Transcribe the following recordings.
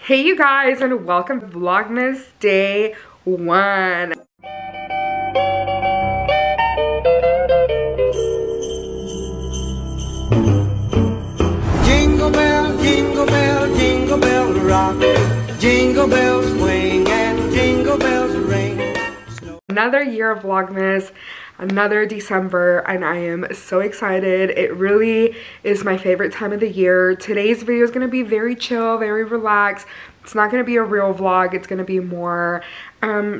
Hey you guys, and welcome to Vlogmas Day 1. Jingle bell, jingle bell rock. Jingle bells swing and jingle bells ring. Another year of Vlogmas, another December, and I am so excited. It really is my favorite time of the year. Today's video is going to be very chill, very relaxed. It's not going to be a real vlog. It's going to be more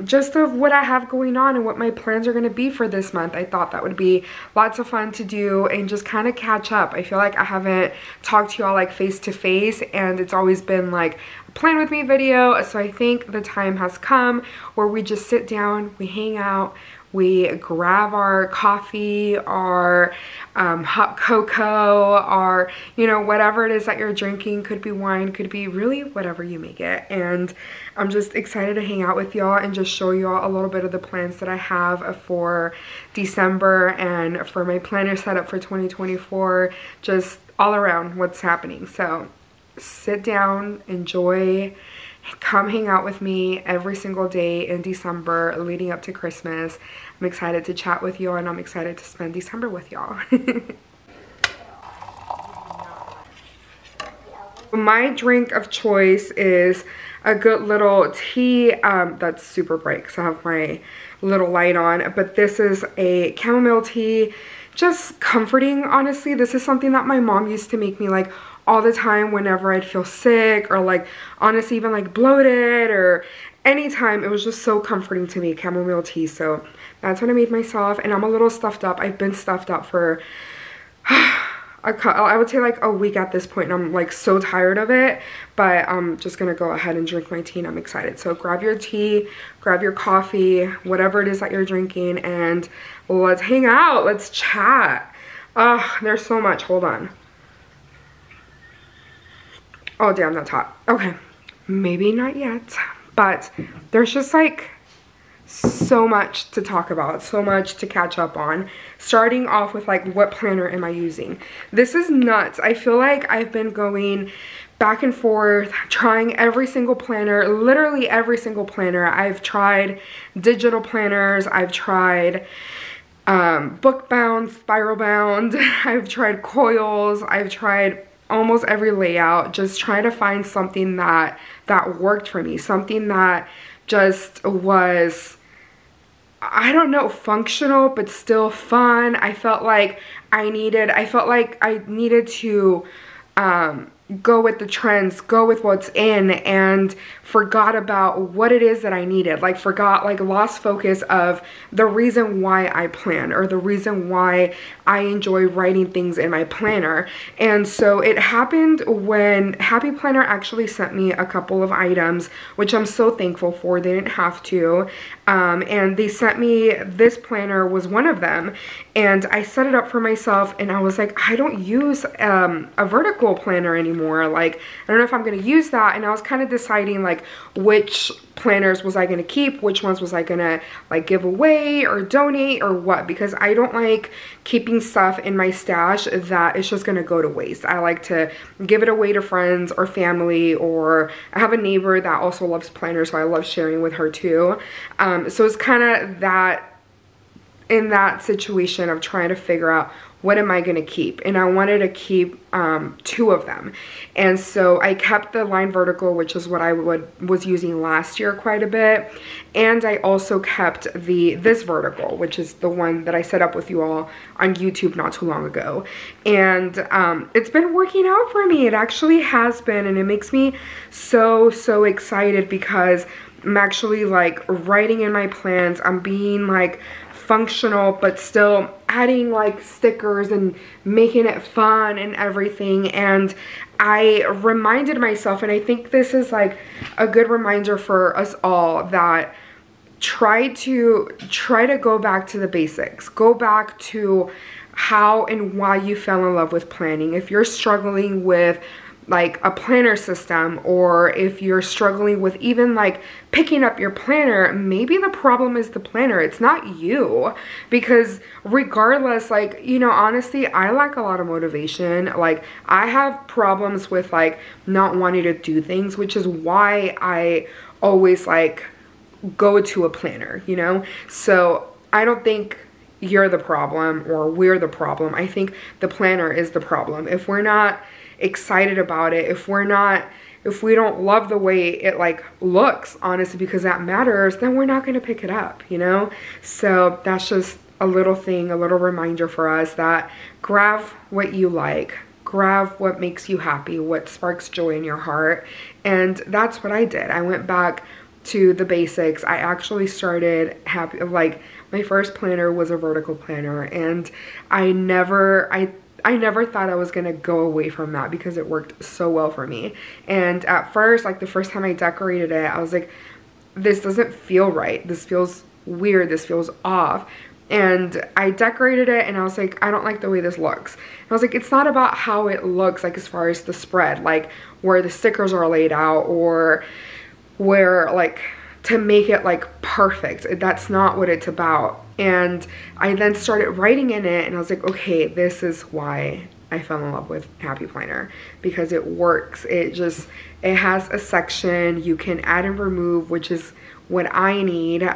just of what I have going on and what my plans are going to be for this month. I thought that would be lots of fun to do and just kind of catch up. I feel like I haven't talked to y'all like face to face, and it's always been like a plan with me video. So I think the time has come where we just sit down, we hang out, we grab our coffee, our hot cocoa, our, you know, whatever it is that you're drinking. Could be wine, could be really whatever you make it. And I'm just excited to hang out with y'all and just show y'all a little bit of the plans that I have for December and for my planner setup for 2024, just all around what's happening. So sit down, enjoy, come hang out with me every single day in December leading up to Christmas. I'm excited to chat with y'all, and I'm excited to spend December with y'all. My drink of choice is a good little tea that's super bright because I have my little light on, but this is a chamomile tea. Just comforting, honestly. This is something that my mom used to make me like all the time whenever I'd feel sick or like honestly even like bloated or anytime. It was just so comforting to me, chamomile tea. So that's what I made myself, and I'm a little stuffed up. I've been stuffed up for I would say like a week at this point, and I'm like so tired of it, but I'm just gonna go ahead and drink my tea, and I'm excited. So grab your tea, grab your coffee, whatever it is that you're drinking, and let's hang out, let's chat. There's so much. Hold on. Oh damn, that's hot. Okay, maybe not yet, but there's just like so much to talk about, so much to catch up on. Starting off with like, what planner am I using? This is nuts. I feel like I've been going back and forth, trying every single planner, literally every single planner. I've tried digital planners, I've tried book bound, spiral bound, I've tried coils, I've tried almost every layout, just trying to find something that worked for me, something that just was, I don't know, functional but still fun. I felt like I needed to go with the trends, go with what's in, and forgot about what it is that I needed. Like lost focus of the reason why I plan, or the reason why I enjoy writing things in my planner. And so it happened when Happy Planner actually sent me a couple of items, which I'm so thankful for. They didn't have to. And they sent me this planner, was one of them, and I set it up for myself, and I was like, I don't use a vertical planner anymore. Like, I don't know if I'm going to use that. And I was kind of deciding like which planners was I going to keep, which ones was I going to like give away or donate or what, because I don't like keeping stuff in my stash that is just going to go to waste. I like to give it away to friends or family, or I have a neighbor that also loves planners, so I love sharing with her too. So it's kind of that, in that situation of trying to figure out what am I going to keep, and I wanted to keep 2 of them. And so I kept the line vertical, which is what I was using last year quite a bit, and I also kept this vertical, which is the one that I set up with you all on YouTube not too long ago. And it's been working out for me. It actually has been, and it makes me so excited because I'm actually like writing in my plans. I'm being like functional but still adding like stickers and making it fun and everything. And I reminded myself, and I think this is like a good reminder for us all, that try to go back to the basics. Go back to how and why you fell in love with planning. If you're struggling with like a planner system, or if you're struggling with even like picking up your planner, maybe the problem is the planner. It's not you, because regardless, like, you know, honestly, I lack a lot of motivation. Like, I have problems with like not wanting to do things, which is why I always like go to a planner, you know? So I don't think you're the problem or we're the problem. I think the planner is the problem. If we're not excited about it, if we don't love the way it like looks, honestly, because that matters, then we're not going to pick it up, you know? So that's just a little thing, a little reminder for us that grab what you like, grab what makes you happy, what sparks joy in your heart. And that's what I did. I went back to the basics. I actually started like my first planner was a vertical planner, and I never thought I was gonna go away from that because it worked so well for me. And at first, like the first time I decorated it, I was like, this doesn't feel right. This feels weird. This feels off. And I decorated it and I was like, I don't like the way this looks. And I was like, it's not about how it looks, like as far as the spread, like where the stickers are laid out or where like to make it like perfect. That's not what it's about. And I then started writing in it and I was like, okay, this is why I fell in love with Happy Planner, because it works. It has a section you can add and remove, which is what I need.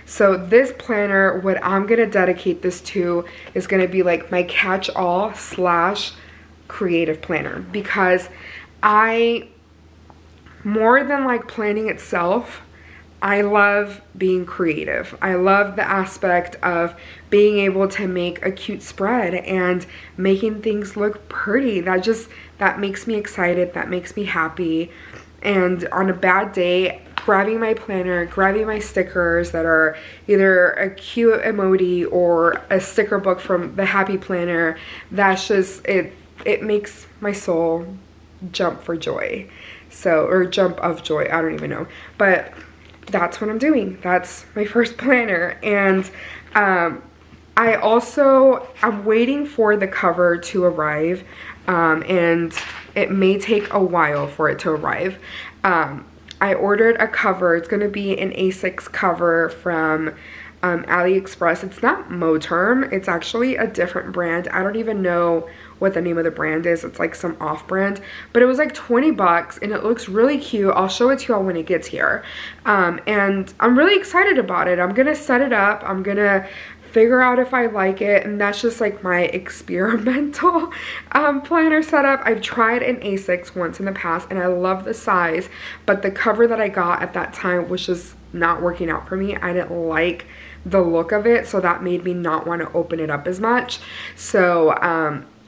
So this planner, what I'm gonna dedicate this to is gonna be like my catch-all / creative planner, because more than like planning itself, I love being creative. I love the aspect of being able to make a cute spread and making things look pretty. That makes me excited, that makes me happy. And on a bad day, grabbing my planner, grabbing my stickers that are either a cute emoji or a sticker book from the Happy Planner, that's just, it makes my soul jump for joy. So, or jump of joy, I don't even know. But that's what I'm doing. That's my first planner. And I'm waiting for the cover to arrive, and it may take a while for it to arrive. I ordered a cover. It's going to be an A6 cover from AliExpress. It's not Moterm. It's actually a different brand. I don't even know what the name of the brand is. It's like some off-brand, but it was like 20 bucks and it looks really cute. I'll show it to y'all when it gets here. And I'm really excited about it. I'm gonna set it up. I'm gonna figure out if I like it, and that's just like my experimental planner setup. I've tried an A6 once in the past and I love the size, but the cover that I got at that time was just not working out for me. I didn't like the look of it, so that made me not want to open it up as much. So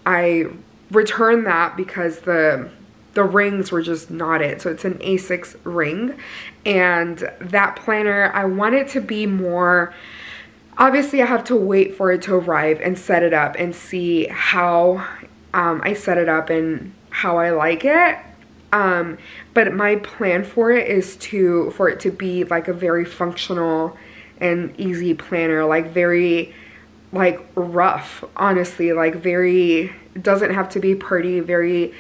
I returned that because the rings were just not it. So it's an A6 ring, and that planner, I want it to be more, obviously I have to wait for it to arrive and set it up and see how I set it up and how I like it. But my plan for it is for it to be like a very functional and easy planner, like very like rough, honestly, like very, it doesn't have to be pretty, very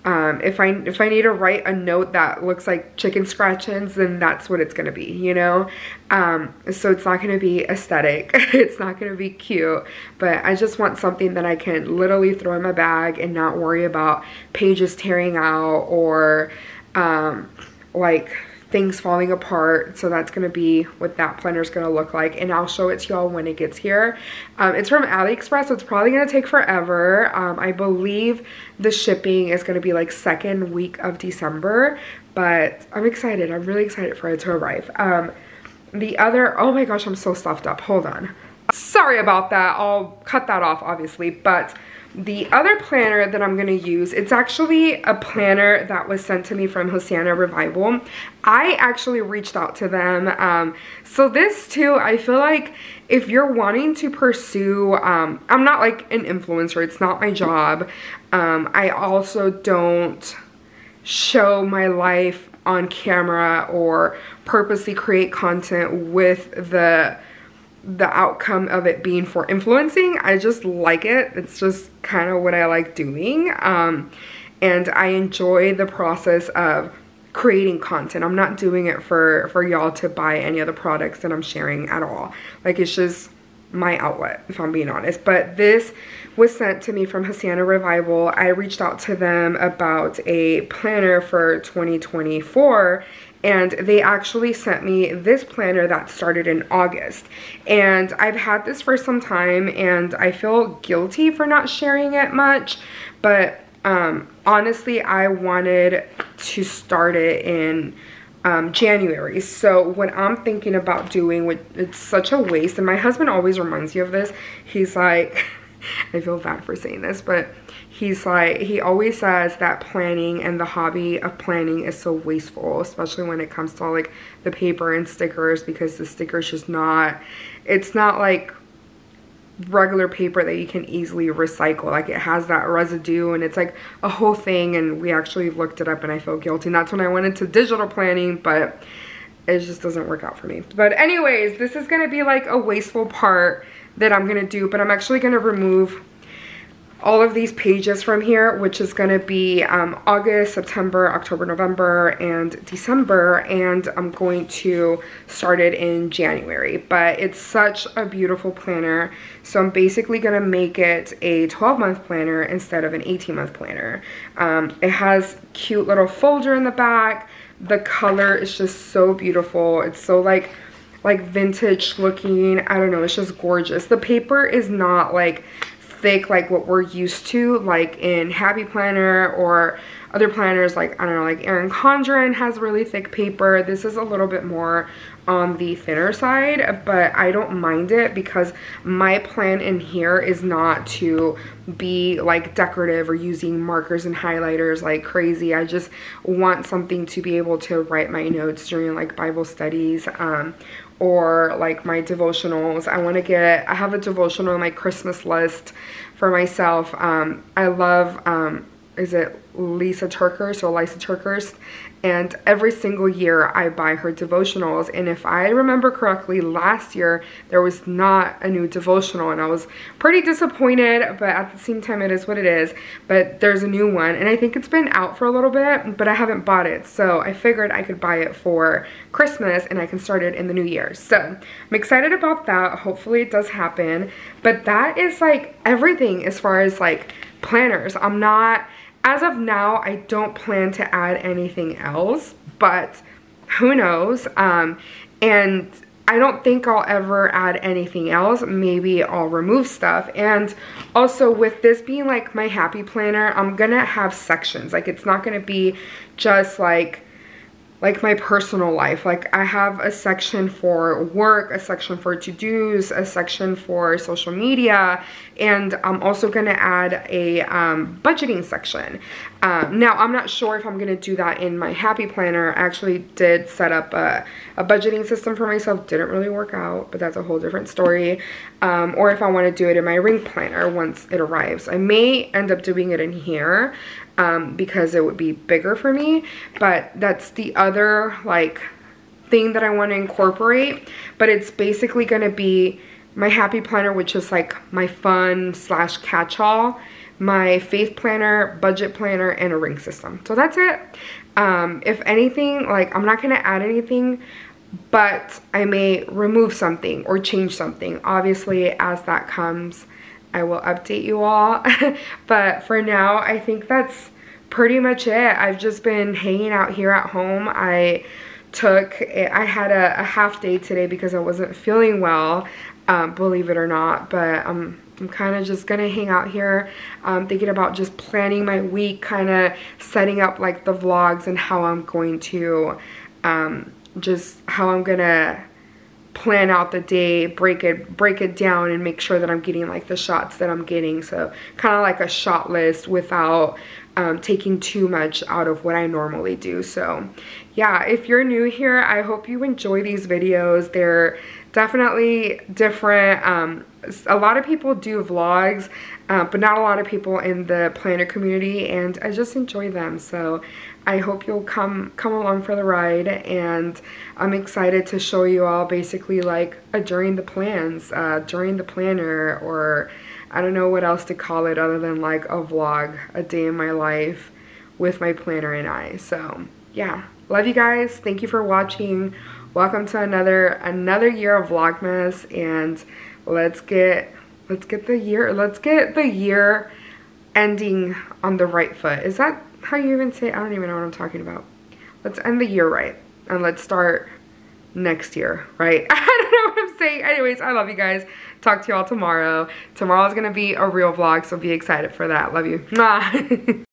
if I need to write a note that looks like chicken scratch-ins, then that's what it's gonna be, you know? So it's not gonna be aesthetic, it's not gonna be cute, but I just want something that I can literally throw in my bag and not worry about pages tearing out or like things falling apart. So that's gonna be what that planner is gonna look like, and I'll show it to y'all when it gets here. It's from AliExpress, so it's probably gonna take forever. I believe the shipping is gonna be like second week of December, but I'm excited. I'm really excited for it to arrive. Oh my gosh, I'm so stuffed up. Hold on. Sorry about that. I'll cut that off, obviously, but the other planner that I'm going to use, it's actually a planner that was sent to me from Hosanna Revival. I actually reached out to them. So this too, I feel like if you're wanting to pursue, I'm not like an influencer, it's not my job. I also don't show my life on camera or purposely create content with the outcome of it being for influencing. I just like it. It's just kind of what I like doing. and I enjoy the process of creating content. I'm not doing it for y'all to buy any of the products that I'm sharing at all. Like, it's just my outlet, if I'm being honest. But this was sent to me from Hosanna Revival. I reached out to them about a planner for 2024, and they actually sent me this planner that started in August. And I've had this for some time, and I feel guilty for not sharing it much, but honestly, I wanted to start it in January. So what I'm thinking about doing, it's such a waste, and my husband always reminds me of this. He's like, I feel bad for saying this, but he's like, he always says that planning and the hobby of planning is so wasteful, especially when it comes to like the paper and stickers, because the stickers just not, it's not like regular paper that you can easily recycle. Like, it has that residue, and it's like a whole thing, and we actually looked it up, and I feel guilty. And that's when I went into digital planning, but it just doesn't work out for me. But anyways, this is gonna be like a wasteful part that I'm gonna do, but I'm actually gonna remove all of these pages from here, which is going to be August, September, October, November, and December, and I'm going to start it in January. But it's such a beautiful planner, so I'm basically going to make it a 12-month planner instead of an 18-month planner. It has cute little folder in the back. The color is just so beautiful. It's so like vintage looking. I don't know, it's just gorgeous. The paper is not like thick like what we're used to, like in Happy Planner or other planners, like, I don't know, like Erin Condren has really thick paper. This is a little bit more on the thinner side, but I don't mind it because my plan in here is not to be like decorative or using markers and highlighters like crazy. I just want something to be able to write my notes during like Bible studies, or like my devotionals. I have a devotional on my Christmas list for myself. I love, is it Lisa Turkhurst? And every single year I buy her devotionals, and if I remember correctly, last year there was not a new devotional, and I was pretty disappointed, but at the same time it is what it is. But there's a new one, and I think it's been out for a little bit, but I haven't bought it, so I figured I could buy it for Christmas and I can start it in the new year. So I'm excited about that. Hopefully it does happen. But that is like everything as far as like planners. As of now, I don't plan to add anything else, but who knows? And I don't think I'll ever add anything else. Maybe I'll remove stuff. And also, with this being like my happy planner, I'm gonna have sections. Like, it's not gonna be just like my personal life. Like, I have a section for work, a section for to-dos, a section for social media, and I'm also gonna add a budgeting section. Now, I'm not sure if I'm gonna do that in my happy planner. I actually did set up a budgeting system for myself. Didn't really work out, but that's a whole different story. Or if I wanna do it in my ring planner once it arrives. I may end up doing it in here, because it would be bigger for me, but that's the other like thing that I want to incorporate. But it's basically going to be my happy planner, which is like my fun / catch-all, my faith planner, budget planner, and a ring system. So that's it. If anything, like, I'm not going to add anything, but I may remove something or change something. Obviously, as that comes, I will update you all. But for now, I think that's pretty much it. I've just been hanging out here at home. I had a half day today because I wasn't feeling well, believe it or not. But I'm kind of just gonna hang out here, thinking about just planning my week, kind of setting up like the vlogs and how I'm going to, just how I'm gonna plan out the day, break it down, and make sure that I'm getting like the shots that I'm getting. So kind of like a shot list without taking too much out of what I normally do. So yeah, if you're new here, I hope you enjoy these videos. They're definitely different. A lot of people do vlogs, but not a lot of people in the planner community, and I just enjoy them. So I hope you'll come along for the ride, and I'm excited to show you all basically like a during the plans, during the planner, or I don't know what else to call it other than like a vlog, a day in my life with my planner and I. So yeah, love you guys. Thank you for watching. Welcome to another year of Vlogmas, and let's get the year ending on the right foot. Is that how you even say it? I don't even know what I'm talking about. Let's end the year right, and let's start next year, right? I don't know what I'm saying. Anyways, I love you guys. Talk to you all tomorrow. Tomorrow is gonna be a real vlog, so be excited for that. Love you. Mwah.